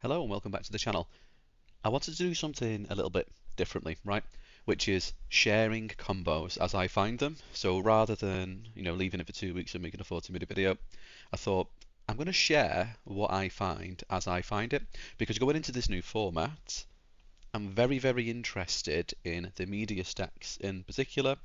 Hello and welcome back to the channel. I wanted to do something a little bit differently, right? Which is sharing combos as I find them. So rather than, leaving it for 2 weeks and making a 40-minute video, I thought I'm going to share what I find as I find it. Because going into this new format, I'm very, very interested in the Medius decks in particular.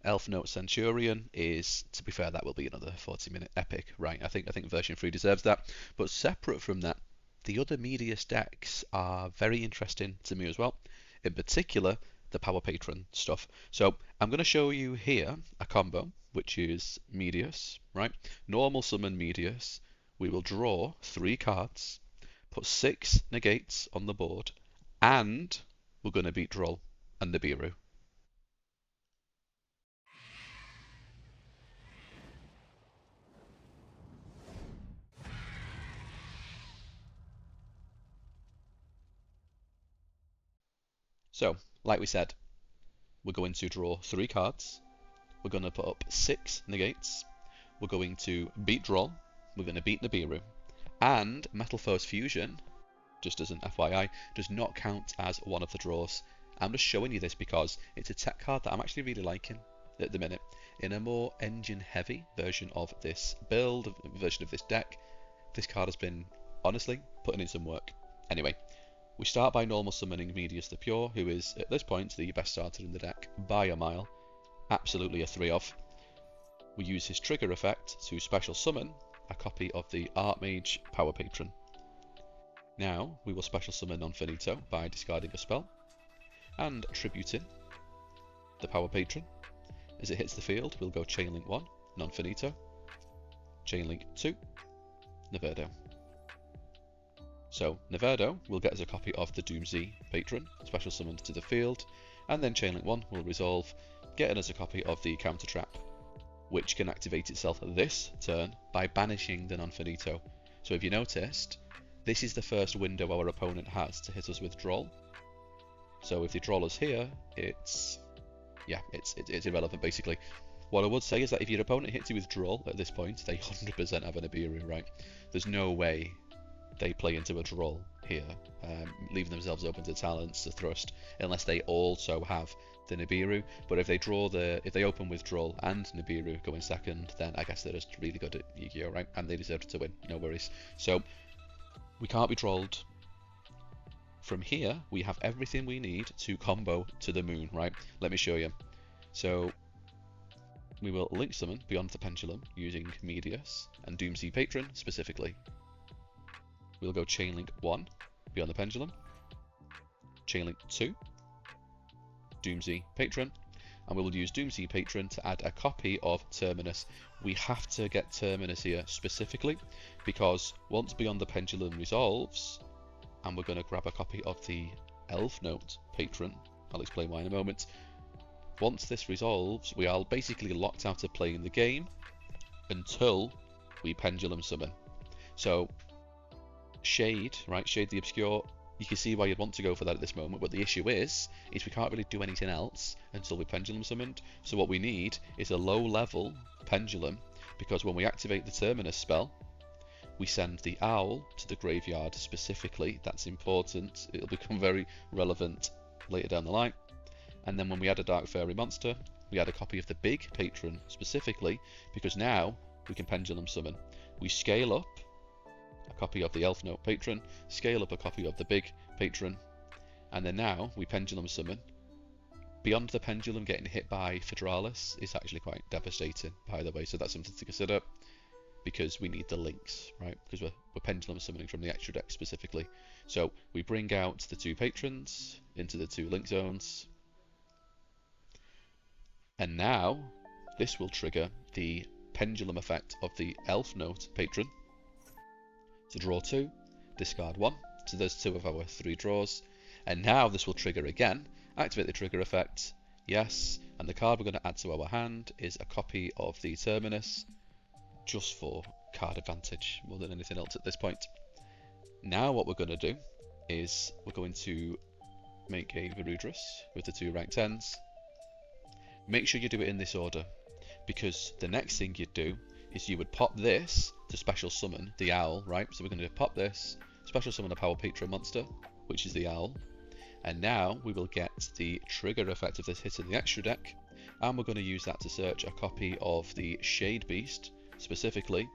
Elfnote Centurion is, to be fair, that will be another 40-minute epic, right? I think version 3 deserves that. But separate from that, the other Medius decks are very interesting to me as well. In particular, the Power Patron stuff. So I'm going to show you here a combo, which is Medius, right? Normal summon Medius. We will draw 3 cards, put 6 negates on the board, and we're going to beat Droll and Nibiru. So, like we said, we're going to draw 3 cards. We're going to put up 6 negates. We're going to beat Droll. We're going to beat Nibiru. And Metal Force Fusion, just as an FYI, does not count as one of the draws. I'm just showing you this because it's a tech card that I'm actually really liking at the minute. In a more engine-heavy version of this build, version of this deck, this card has been, honestly, putting in some work. Anyway, we start by normal summoning Medius the Pure, who is, at this point, the best starter in the deck by a mile. Absolutely a 3-of. We use his trigger effect to special summon a copy of the Artmage Power Patron. Now, we will special summon Non-Finito by discarding a spell and tributing the Power Patron. As it hits the field, we'll go Chainlink 1, Non-Finito, Chainlink 2, Neverdo. So, Neverdo will get us a copy of the DoomZ Patron, special summoned to the field, and then Chainlink 1 will resolve, getting us a copy of the Counter Trap, which can activate itself this turn by banishing the Non-Finito. So if you noticed, this is the first window our opponent has to hit us with Droll. So if they Droll us here, it's irrelevant basically. What I would say is that if your opponent hits you with Droll at this point, they 100% have an Nibiru, right? There's no way they play into a Droll here, leaving themselves open to talents, to thrust, unless they also have the Nibiru. But if they open with Droll and Nibiru going second, then I guess they're just really good at Yu-Gi-Oh, right? And they deserve to win, no worries. So we can't be trolled. From here, we have everything we need to combo to the moon, right? Let me show you. So we will link summon Beyond the Pendulum using Medius and DoomZ Patron specifically. We'll go Chainlink 1, Beyond the Pendulum, Chainlink 2, DoomZ Patron, and we will use DoomZ Patron to add a copy of Terminus. We have to get Terminus here specifically, because once Beyond the Pendulum resolves, and we're going to grab a copy of the Elfnote Patron, I'll explain why in a moment. Once this resolves, we are basically locked out of playing the game until we Pendulum Summon. So, Shade, right? Shade the Obscure. You can see why you'd want to go for that at this moment, but the issue is we can't really do anything else until we Pendulum Summoned. So what we need is a low-level Pendulum, because when we activate the Terminus spell, we send the Owl to the graveyard specifically. That's important. It'll become very relevant later down the line. And then when we add a Dark Fairy monster, we add a copy of the Big Patron specifically, because now we can Pendulum Summon. We scale up a copy of the Elfnote Patron, scale up a copy of the Big Patron, and then now we Pendulum Summon. Beyond the Pendulum getting hit by Varudras is actually quite devastating, by the way, so that's something to consider, because we need the links, right? Because we're Pendulum Summoning from the extra deck specifically. So we bring out the 2 Patrons into the 2 link zones, and now this will trigger the Pendulum effect of the Elfnote Patron. To draw 2, discard 1, so there's 2 of our 3 draws, and now this will trigger again, activate the trigger effect, yes, and the card we're going to add to our hand is a copy of the Terminus, just for card advantage more than anything else at this point. Now what we're going to do is we're going to make a varudras with the 2 rank 10s. Make sure you do it in this order, because the next thing you'd do is you would pop this to special summon the owl, right? So we're going to pop this, special summon a Power Patron monster, which is the owl. And now we will get the trigger effect of this hit in the extra deck, and we're going to use that to search a copy of the Shade Beast, specifically.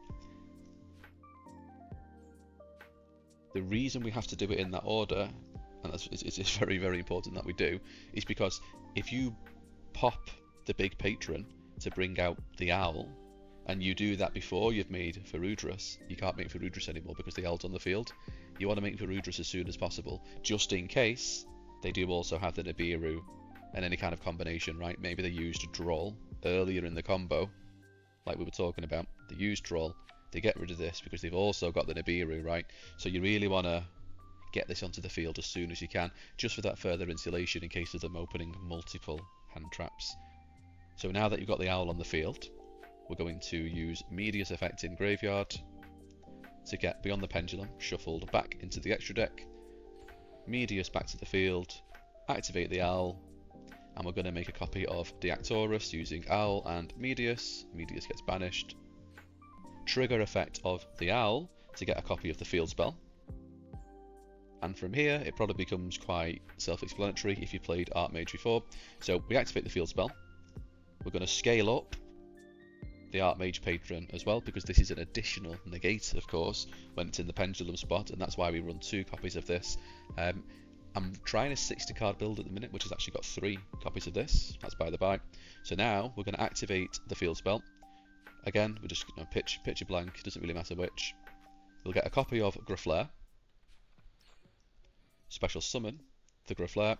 The reason we have to do it in that order, and it's very, very important that we do, is because if you pop the big patron to bring out the owl, and you do that before you've made varudras, you can't make varudras anymore because the owl's on the field. You want to make varudras as soon as possible, just in case they do also have the Nibiru and any kind of combination, right? Maybe they used droll earlier in the combo, like we were talking about. They used droll, they get rid of this because they've also got the Nibiru, right? So you really want to get this onto the field as soon as you can, just for that further insulation in case of them opening multiple hand traps. So now that you've got the owl on the field, we're going to use Medius effect in graveyard to get Beyond the Pendulum shuffled back into the extra deck, Medius back to the field, activate the owl, and we're going to make a copy of Deactorus using owl and Medius. Medius gets banished. Trigger effect of the owl to get a copy of the field spell. And from here, it probably becomes quite self-explanatory if you played Artmage before. So we activate the field spell. We're going to scale up the Artmage Patron as well, because this is an additional negate, of course, when it's in the pendulum spot, and that's why we run 2 copies of this. I'm trying a 60 card build at the minute, which has actually got 3 copies of this. That's by the by. So now we're going to activate the field spell. Again, we're just going to pitch a blank, it doesn't really matter which. We'll get a copy of Graflair, special summon the Graflair,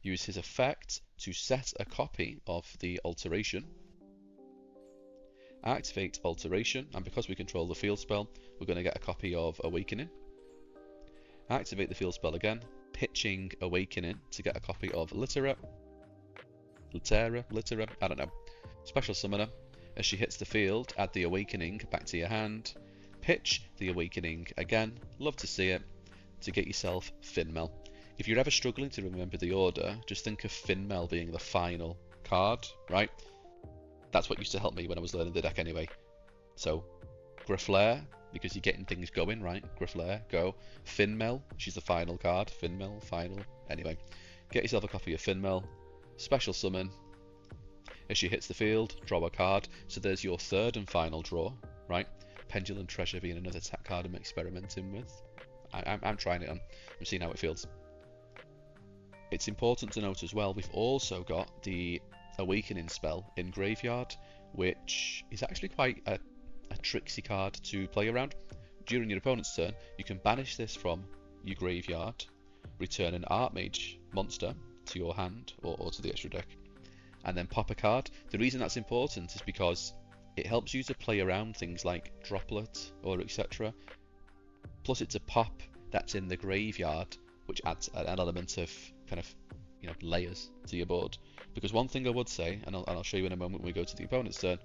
use his effect to set a copy of the alteration, activate alteration, and because we control the field spell, we're going to get a copy of Awakening, activate the field spell again, pitching Awakening to get a copy of Littera, I don't know, special summoner. As she hits the field, add the Awakening back to your hand, pitch the Awakening again, love to see it, to get yourself Finmel. If you're ever struggling to remember the order, just think of Finmel being the final card, right? That's what used to help me when I was learning the deck anyway. So, Graflair, because you're getting things going, right? Graflair, go. Finmel, she's the final card. Finmel, final. Anyway, get yourself a copy of Finmel. Special summon. As she hits the field, draw a card. So there's your 3rd and final draw, right? Pendulum Treasure being another tap card I'm experimenting with. I'm trying it on. I'm seeing how it feels. It's important to note as well, we've also got the Awakening spell in graveyard, which is actually quite a tricksy card to play around. During your opponent's turn, you can banish this from your graveyard, return an Artmage monster to your hand or to the extra deck, and then pop a card. The reason that's important is because it helps you to play around things like Droplet or etc. Plus it's a pop that's in the graveyard, which adds an element of kind of, you know, layers to your board. Because one thing I would say, and I'll show you in a moment when we go to the opponent's turn,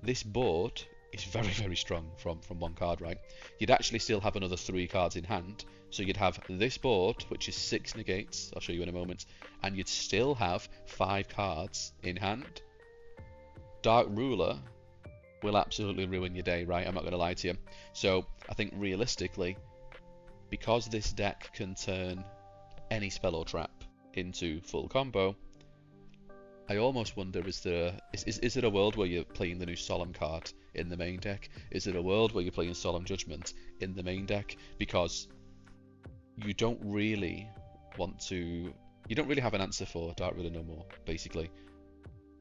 this board is very, very strong from one card, right? You'd actually still have another 3 cards in hand, so you'd have this board, which is 6 negates, I'll show you in a moment, and you'd still have 5 cards in hand. Dark Ruler will absolutely ruin your day, right? I'm not going to lie to you. So I think realistically, because this deck can turn any spell or trap into full combo, I almost wonder, is there a world where you're playing the new Solemn card in the main deck? Is there a world where you're playing Solemn Judgment in the main deck? Because you don't really have an answer for Dark Ruler no more, basically.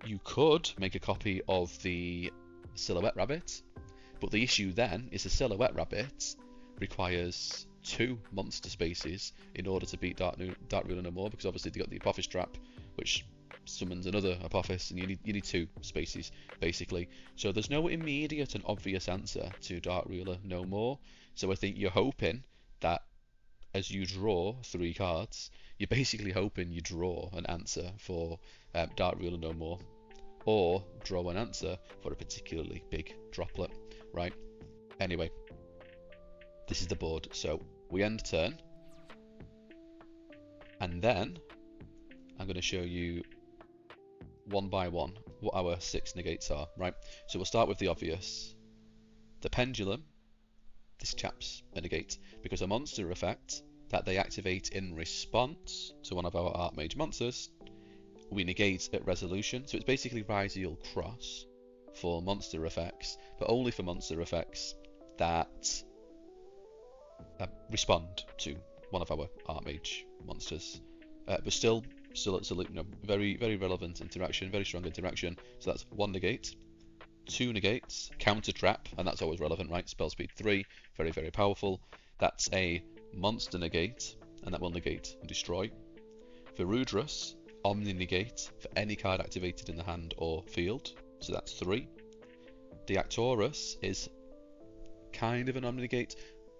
You could make a copy of the Silhouette Rabbit, but the issue then is the Silhouette Rabbit requires 2 monster spaces in order to beat Dark Ruler no more, because obviously they've got the Apophis Trap, which summons another Apophis, and you need 2 spaces, basically. So there's no immediate and obvious answer to Dark Ruler no more. So I think you're hoping that as you draw 3 cards, you're basically hoping you draw an answer for Dark Ruler no more, or draw an answer for a particularly big droplet, right? Anyway, this is the board. So we end turn, and then I'm going to show you one by one what our 6 negates are, right? So we'll start with the obvious. The Pendulum this chap's a negate, because a monster effect that they activate in response to one of our Artmage monsters, we negate at resolution. So it's basically Ryziel Cross for monster effects, but only for monster effects that respond to one of our Artmage monsters. But still absolutely, you know, very relevant interaction, very strong interaction. So that's 1 negate, 2 negates, counter trap, and that's always relevant, right? Spell speed 3, very powerful. That's a monster negate, and that will negate and destroy. Varudras, omni negate for any card activated in the hand or field, so that's 3. Deactorus is kind of an omni negate,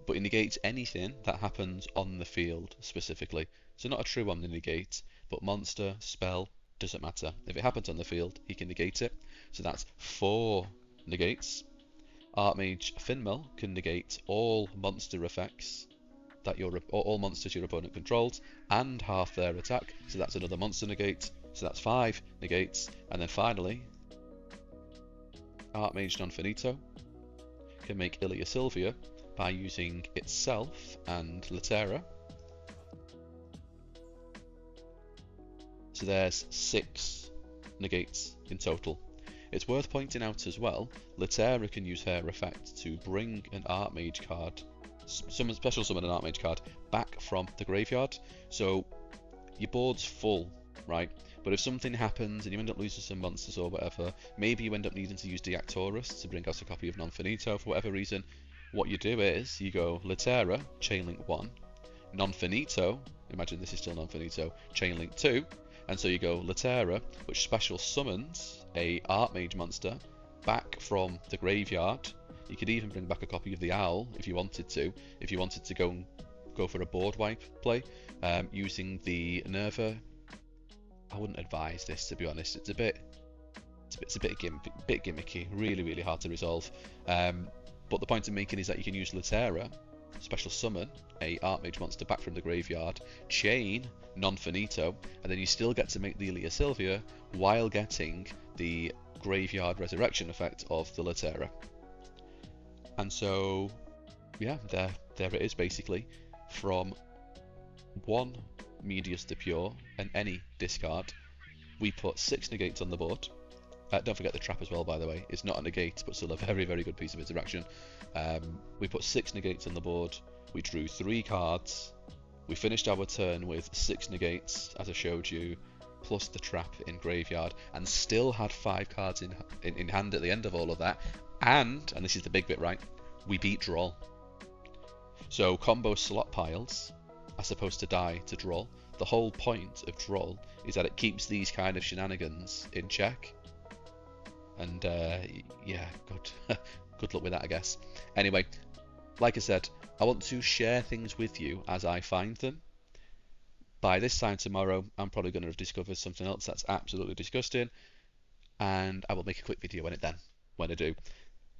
but it negates anything that happens on the field specifically. So not a true omni negate, but monster, spell, doesn't matter. If it happens on the field, he can negate it. So that's 4 negates. Artmage Finmal can negate all monster effects that all monsters your opponent controls and half their attack. So that's another monster negate. So that's 5 negates. And then finally, Artmage Nonfinito can make Ilia Sylvia by using itself and Laterra. So there's 6 negates in total. It's worth pointing out as well, Laterra can use her effect to bring an Artmage card, special summon an Artmage card, back from the graveyard. So your board's full, right? But if something happens and you end up losing some monsters or whatever, maybe you end up needing to use Deactorus to bring out a copy of Nonfinito for whatever reason, what you do is you go Laterra, Chainlink 1, Nonfinito, imagine this is still Nonfinito, Chainlink 2, and so you go Laterra, which special summons a Artmage monster back from the graveyard. You could even bring back a copy of the Owl if you wanted to. If you wanted to go for a board wipe play, using the Nerva. I wouldn't advise this, to be honest. It's a bit gimmicky, really hard to resolve. But the point I'm making is that you can use Laterra, special summon a Artmage monster back from the graveyard, chain Nonfinito, and then you still get to make the Ilia Sylvia while getting the graveyard resurrection effect of the Laterra. And so, yeah, there it is basically. From 1 Medius the Pure and any discard, we put 6 negates on the board. Don't forget the trap as well, by the way. It's not a negate, but still a very good piece of interaction. We put 6 negates on the board. We drew 3 cards. We finished our turn with 6 negates, as I showed you, plus the trap in graveyard, and still had 5 cards in hand at the end of all of that. And this is the big bit, right? We beat droll. So combo slot piles are supposed to die to droll. The whole point of droll is that it keeps these kind of shenanigans in check. And yeah, good luck with that, I guess. Anyway, like I said, I want to share things with you as I find them. By this time tomorrow, I'm probably going to have discovered something else that's absolutely disgusting, and I will make a quick video on it then, when I do.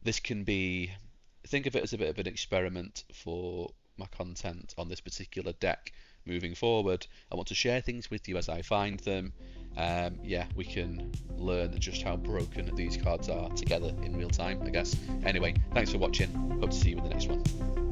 This can be, think of it as a bit of an experiment for my content on this particular deck moving forward. I want to share things with you as I find them. Yeah, we can learn just how broken these cards are together in real time, I guess. Anyway, thanks for watching. Hope to see you in the next one.